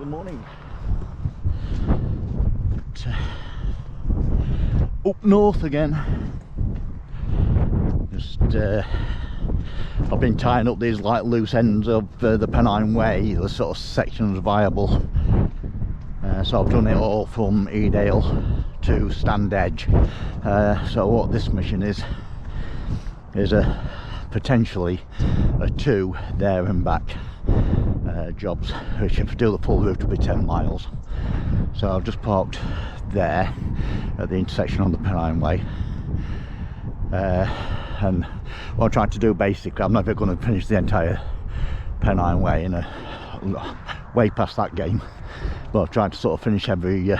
Good morning. Up north again. Just I've been tying up these like loose ends of the Pennine Way, the sort of sections viable. So I've done it all from Edale to Standedge. So what this mission is potentially a 2 there and back jobs, which if I do the full route will be 10 miles. So I've just parked there at the intersection on the Pennine Way, and what I'm trying to do basically, I'm never going to finish the entire Pennine Way in way past that game, but I've tried to sort of finish every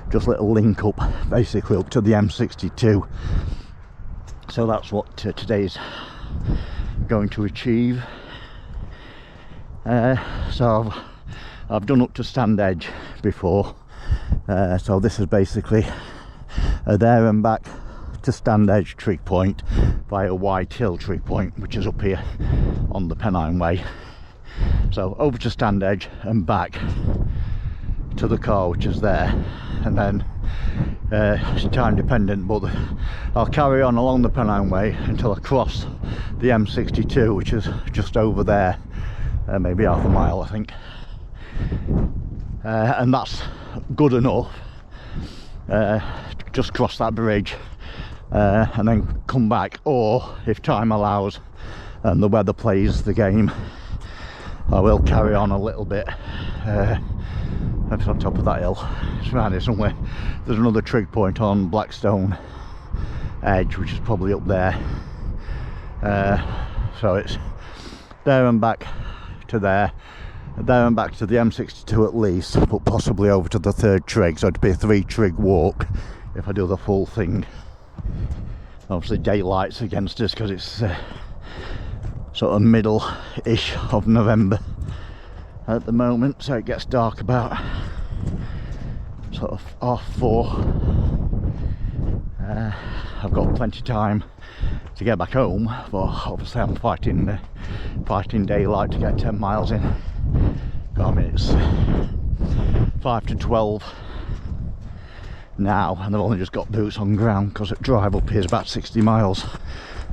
just little link up basically up to the M62. So that's what today's going to achieve. So I've done up to Standedge before, so this is basically there and back to Standedge Trig Point via Edale Trig Point, which is up here on the Pennine Way. So over to Standedge and back to the car which is there, and then it's time dependent, but I'll carry on along the Pennine Way until I cross the M62, which is just over there, maybe half a mile I think, and that's good enough. Just cross that bridge and then come back, or if time allows and the weather plays the game, I will carry on a little bit. It's on top of that hill, it's around here somewhere. There's another trig point on Blackstone Edge, which is probably up there. So it's there and back to there and back to the M62 at least, but possibly over to the 3rd trig, so it'd be a 3 trig walk if I do the full thing. Obviously daylight's against us because it's sort of middle-ish of November at the moment, so it gets dark about sort of 4:30. I've got plenty of time to get back home, but obviously I'm fighting daylight to get 10 miles in. I mean, it's 5 to 12 now, and I've only just got boots on ground because the drive up here is about 60 miles,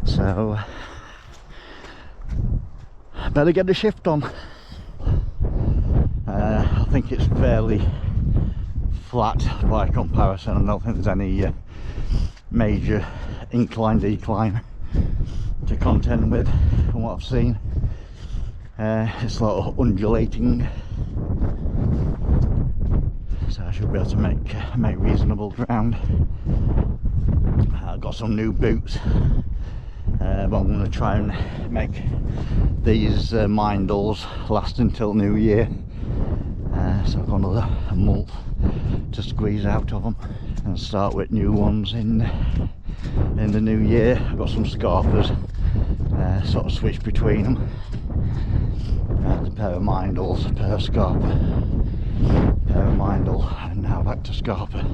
so I better get the shift on. I think it's fairly flat by comparison. I don't think there's any major incline-decline to contend with from what I've seen. It's sort of undulating, so I should be able to make reasonable ground. I've got some new boots, but I'm going to try and make these Mindles last until New Year. So I've got another month to squeeze out of them and start with new ones in the new year. I've got some Scarpers, sort of switch between them. A pair of Mindles, a pair of Scarper, a pair of Mindle, and now back to Scarper.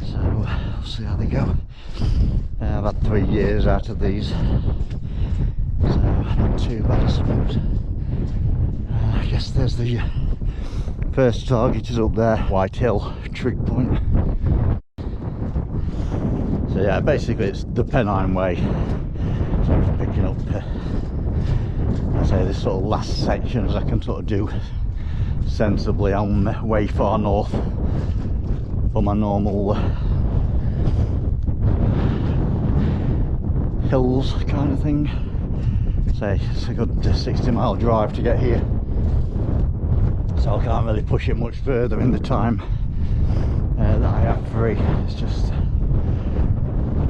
So we'll see how they go. I've had 3 years out of these, so not too bad I suppose. I guess there's the first target is up there, Edale Trig Point. So yeah, basically it's the Pennine Way. So I'm just picking up I say this sort of last section as I can sort of do sensibly. I'm way far north for my normal hills kind of thing. Say it's a good 60-mile drive to get here, so I can't really push it much further in the time that I have free. It's just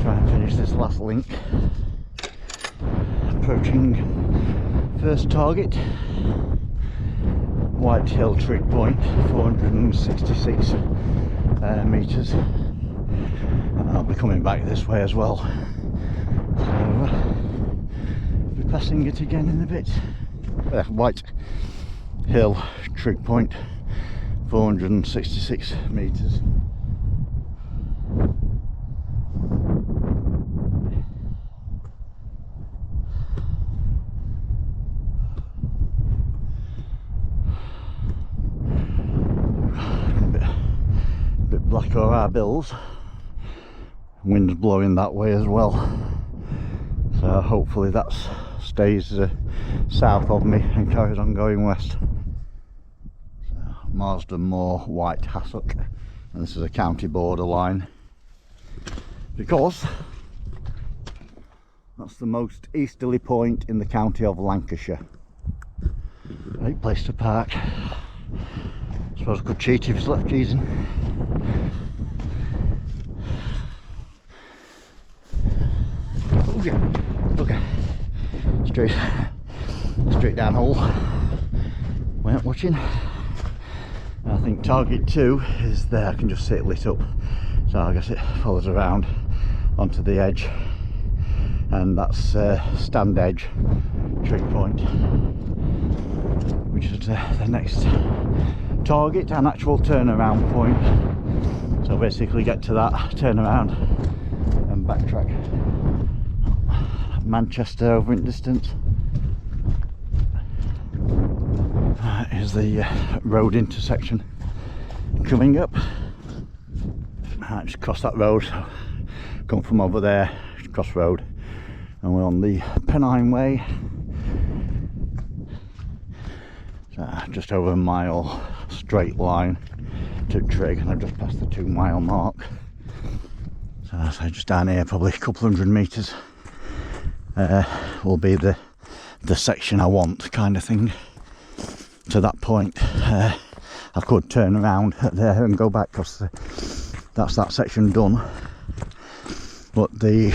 try and finish this last link. Approaching first target, Edale Trig Point, 466 metres, and I'll be coming back this way as well, so I'll be passing it again in a bit. Edale Trig Point, 466 metres. or our bills. Wind's blowing that way as well, so hopefully that stays south of me and carries on going west. So, Marsden Moor, White Hassock, and this is a county borderline because that's the most easterly point in the county of Lancashire. Great place to park. I suppose I could cheat if it's left keys in. Okay, straight down hole. Weren't watching. I think target 2 is there. I can just see it lit up, so I guess it follows around onto the edge, and that's Standedge Trig Point, which is the next target and actual turnaround point. So basically get to that, turn around and backtrack. Manchester over in distance. Here's the road intersection coming up. I just crossed that road, so come from over there, cross road, and we're on the Pennine Way. So just over a mile straight line to Trig, and I've just passed the 2-mile mark. So just down here, probably a couple hundred metres. Will be the section I want, kind of thing. To that point, I could turn around there and go back, because that's that section done. But the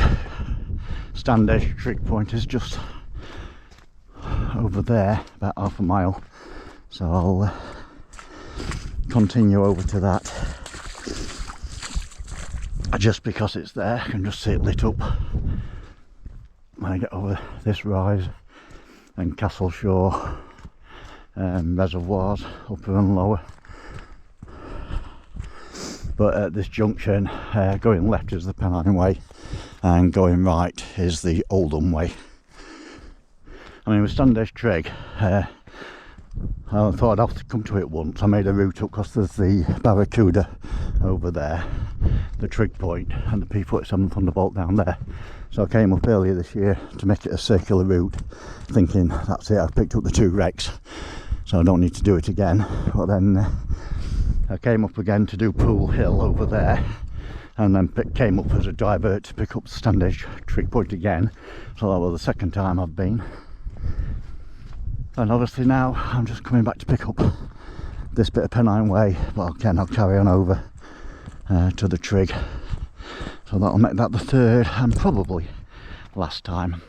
Standedge Trig Point is just over there, about half a mile. So I'll continue over to that. Just because it's there, I can just see it lit up when I get over this rise, and Castleshaw reservoirs upper and lower. But at this junction, going left is the Pennine Way and going right is the Oldham Way. I mean, with Standedge Trig, I thought I'd have to come to it once. I made a route up because there's the Barracuda over there, the Trig Point, and the P51 Thunderbolt down there. So I came up earlier this year to make it a circular route, thinking that's it, I've picked up the 2 wrecks, so I don't need to do it again. But then I came up again to do Pool Hill over there, and then came up as a divert to pick up the Standedge Trig Point again. So that was the second time I've been. And obviously now I'm just coming back to pick up this bit of Pennine Way, but again I'll carry on over to the Trig. So that'll make that the 3rd and probably last time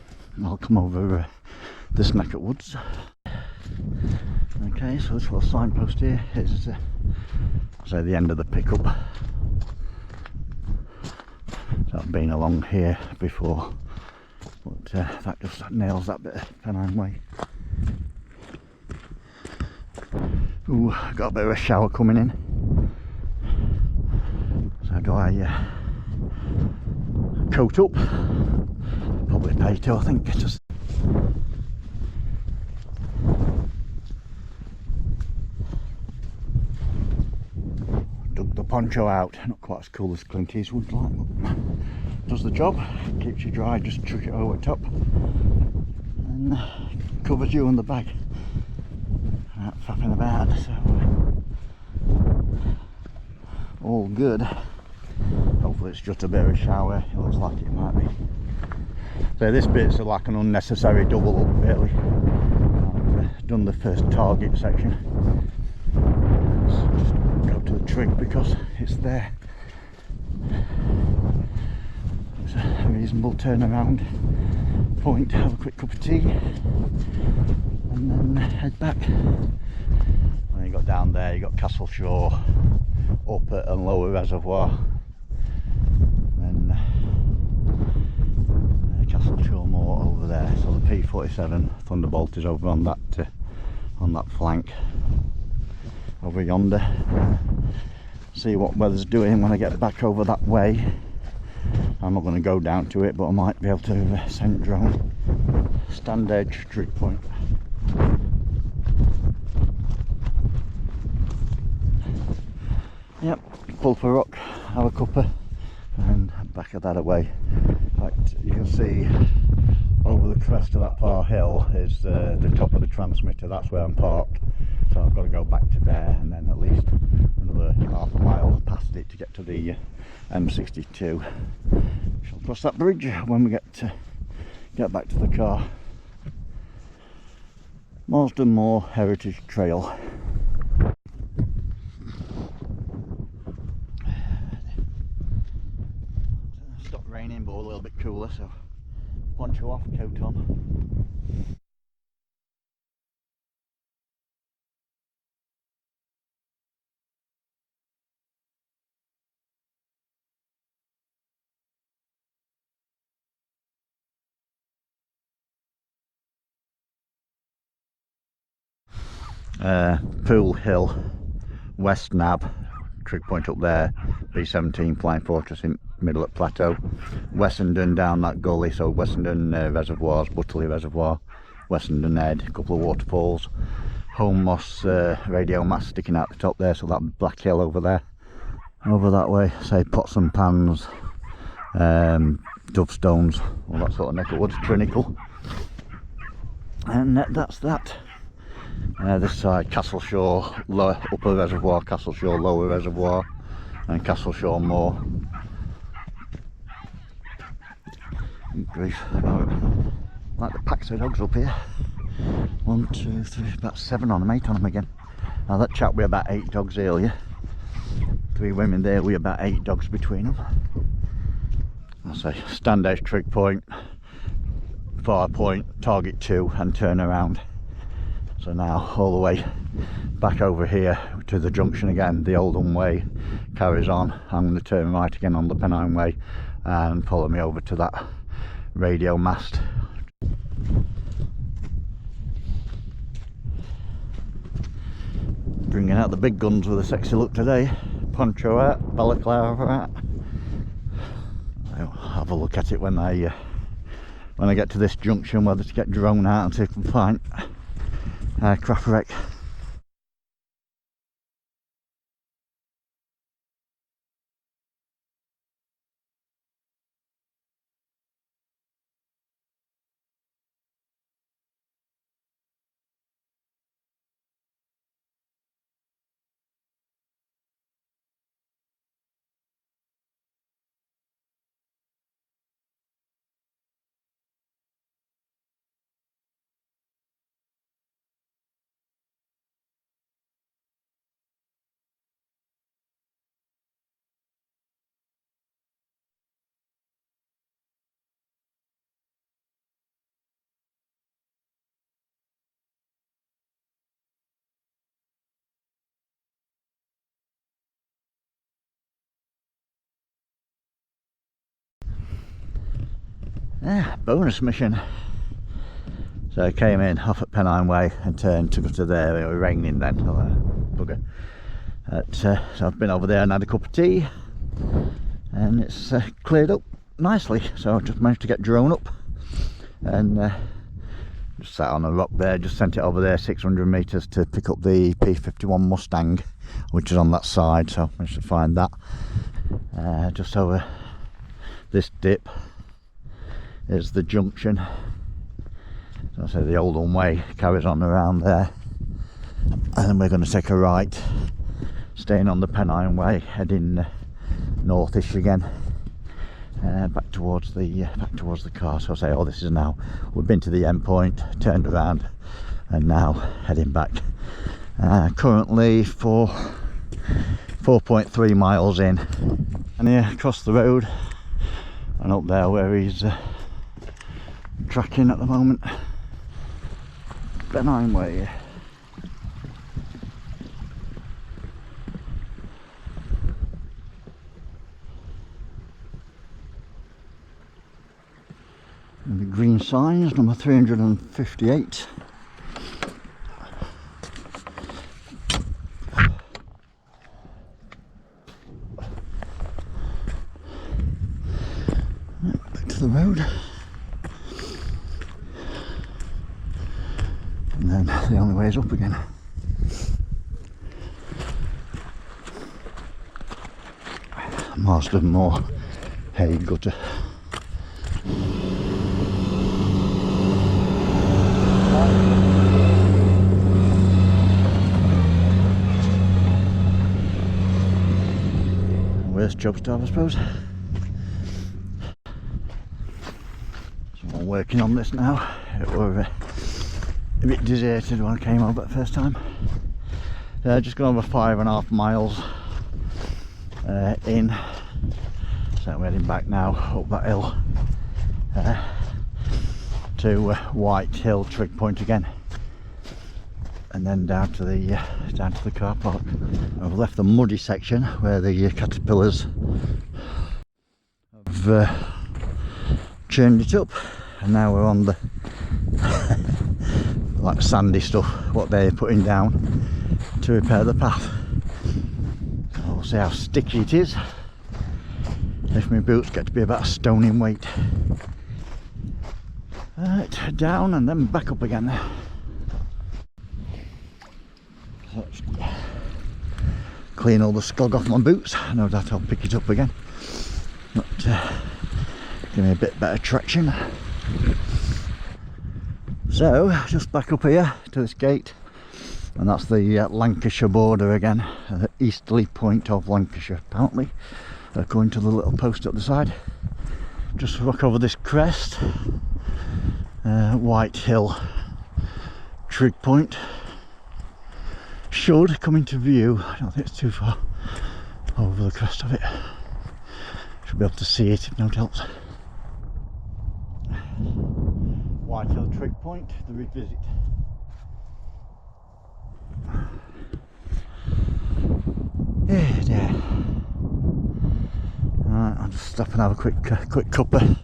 I'll come over this neck of woods. Okay, so this little signpost here is say the end of the pickup. So I've been along here before, but that just nails that bit of Pennine Way. Ooh, got a bit of a shower coming in. So do I coat up? Probably pay to, I think. Just dug the poncho out. Not quite as cool as Clint Eastwood like, but does the job. Keeps you dry, just chuck it over top and covers you on the bag. Not faffing about, so all good. Hopefully it's just a bit of a shower. It looks like it might be. So this bit's like an unnecessary double up really. I've done the first target section. Let's just go to the Trig because it's there. It's a reasonable turnaround point. Have a quick cup of tea and then head back. When you got down there, you got Castleshaw, upper and lower reservoir. Then Castleshaw Moor over there. So the P47 Thunderbolt is over on that flank over yonder. See what weather's doing when I get back over that way. I'm not going to go down to it, but I might be able to send drone. Standedge Trig Point. Yep, pull for rock. have a cuppa and back of that away. In fact, you can see over the crest of that far hill is the top of the transmitter. That's where I'm parked, so I've got to go back to there and then at least another half a mile past it to get to the M62. Shall cross that bridge when we get back to the car. Marsden Moor Heritage Trail. Stopped raining, but a little bit cooler, so poncho off, coat on. Pool Hill, West Nab, Trig Point up there, P17 Flying Fortress in middle at Plateau, Wessendon down that gully, so Wessendon Reservoirs, Butterley Reservoir, Wessendon Head, a couple of waterfalls, Home Moss radio mast sticking out the top there, so that black hill over there, over that way, say Pots and Pans, Dovestones, all that sort of neck of woods, Trinicle, and that's that. This side, Castleshaw, Upper Reservoir, Castleshaw, Lower Reservoir, and Castleshaw Moor. Grief. Like the packs of dogs up here. 1, 2, 3, about 7 on them, 8 on them again. Now that chap with about 8 dogs earlier. 3 women there with about 8 dogs between them. I'll say Standedge Trig Point, far point, target 2 and turn around. So now all the way back over here to the junction again. The Oldham Way carries on. I'm going to turn right again on the Pennine Way and follow me over to that radio mast. Bringing out the big guns with a sexy look today. Poncho out, balaclava out. I'll have a look at it when I get to this junction, whether to get drone out and see if I can find craft wreck. Yeah, bonus mission. So I came in off at Pennine Way and turned to go to there. It was raining then, bugger. So I've been over there and had a cup of tea, and it's cleared up nicely. So I just managed to get drone up and just sat on a rock there, just sent it over there 600 metres to pick up the P51 Mustang, which is on that side. So I managed to find that just over this dip is the junction. So I say the Oldham Way carries on around there, and then we're going to take a right, staying on the Pennine Way, heading northish again, back towards the car. So I say, oh, this is now, we've been to the end point, turned around, and now heading back. Currently 4.3 miles in, and here across the road and up there where he's tracking at the moment, Pennine Way. And the green signs, number 358. Back to the road. And then the only way is up again. Marston Moor hay gutter. Worst job to have, I suppose. So I'm working on this now. It were a bit deserted when I came over the first time. Just gone over 5.5 miles in, so we're heading back now up that hill to White Hill Trig Point again, and then down to the car park. I've left the muddy section where the caterpillars have churned it up, and now we're on the like sandy stuff what they're putting down to repair the path. So we'll see how sticky it is if my boots get to be about a stone in weight. Right, down and then back up again. So let's clean all the scog off my boots. No doubt I'll pick it up again, but give me a bit better traction. So just back up here to this gate, and that's the Lancashire border again, the easterly point of Lancashire apparently, according to the little post up the side. Just walk over this crest, White Hill Trig Point should come into view. I don't think it's too far over the crest of it. Should be able to see it if no else. White Hill Trig Point, the revisit. Yeah, dear. Alright, I'll just stop and have a quick cuppa.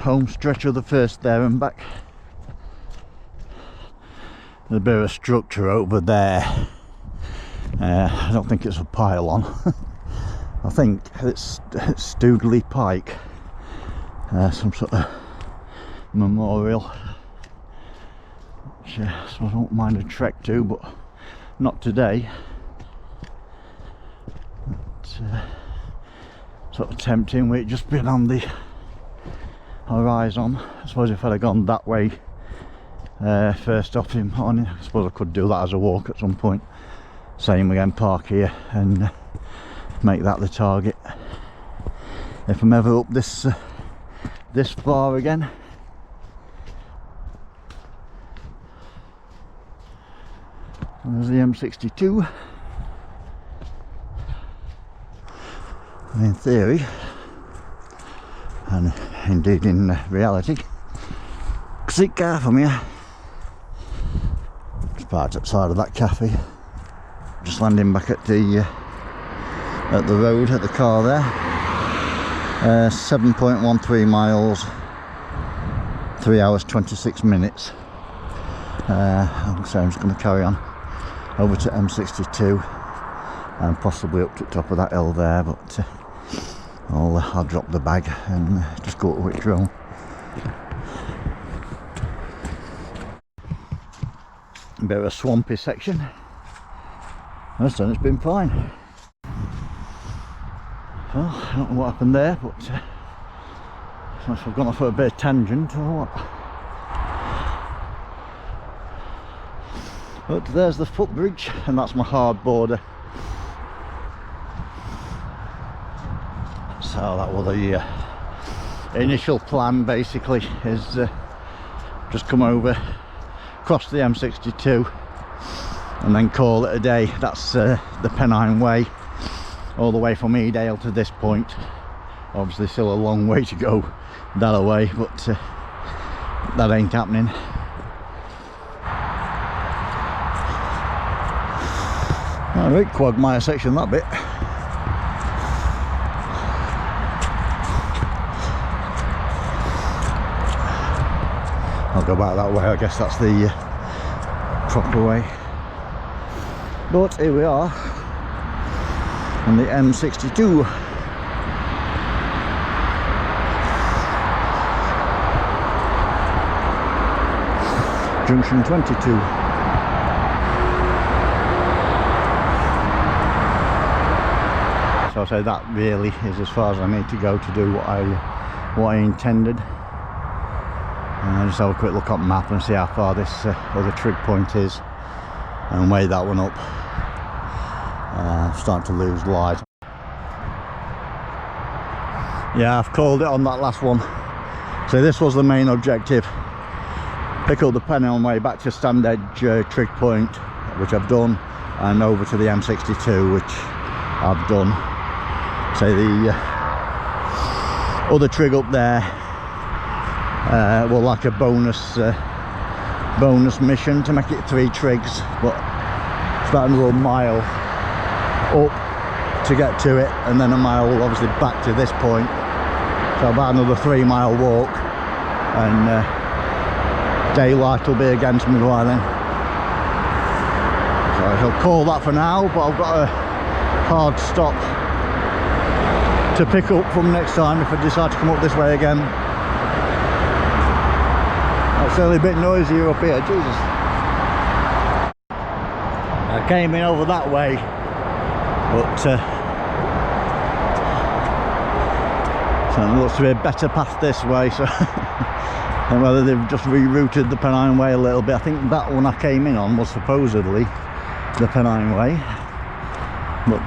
Home stretch of the first there and back. There's a bit of a structure over there. I don't think it's a pylon. I think it's Stoodley Pike, some sort of memorial, which so I don't mind a trek to, but not today. But, sort of tempting with it just being on the horizon. I suppose if I'd have gone that way first off in morning, I suppose I could do that as a walk at some point. Same again, park here and make that the target if I'm ever up this far again. There's the M62, and in theory, and indeed in reality, see car from here. Just parked outside of that cafe. Just landing back at the road, at the car there. 7.13 miles, 3 hours 26 minutes. So I'm just going to carry on over to M62 and possibly up to the top of that hill there, but I'll drop the bag and just go to Whitdrone. A bit of a swampy section. This time it's been fine. Well, I don't know what happened there, but I've gone off at a bit of tangent or what. But there's the footbridge, and that's my hard border. So that was the initial plan, basically, is just come over, cross the M62 and then call it a day. That's the Pennine Way, all the way from Edale to this point. Obviously still a long way to go that way, but that ain't happening. Alright, quagmire section that bit. I'll go back that way, I guess that's the proper way. But here we are on the M62. Junction 22. So I say that really is as far as I need to go to do what I intended. And just have a quick look at the map and see how far this other trig point is and weigh that one up. Starting to lose light. Yeah, I've called it on that last one. So this was the main objective. Pick up the Pennine Way back to Standedge Trig Point, which I've done, and over to the M62, which I've done. So the other trig up there, well, like a bonus mission to make it 3 trigs, but it's about another mile up to get to it, and then a mile obviously back to this point. So about another 3-mile walk, and daylight will be against me by then. So I shall call that for now, but I've got a hard stop to pick up from next time if I decide to come up this way again. It's certainly a bit noisier up here, Jesus. I came in over that way, but so it looks to be a better path this way, so and whether they've just rerouted the Pennine Way a little bit. I think that one I came in on was supposedly the Pennine Way, but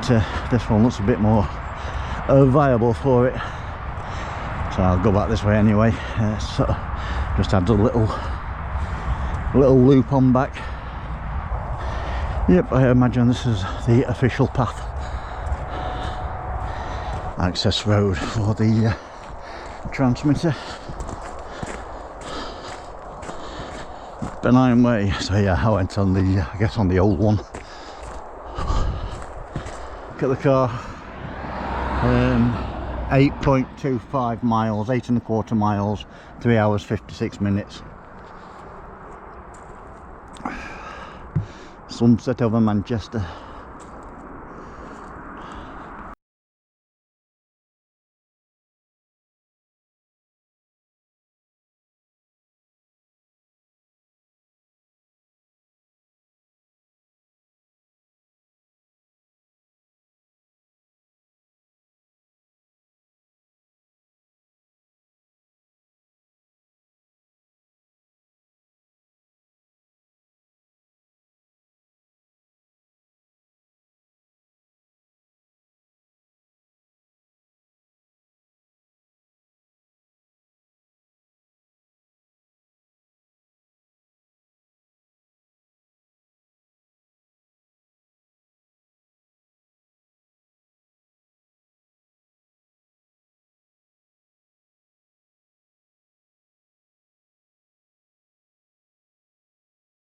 this one looks a bit more viable for it, so I'll go back this way anyway. So just adds a little loop on back. Yep, I imagine this is the official path, access road for the transmitter. Pennine Way. So yeah, I went on the, I guess on the old one. Look at the car. 8.25 miles, 8.25 miles, 3 hours 56 minutes. Sunset over Manchester.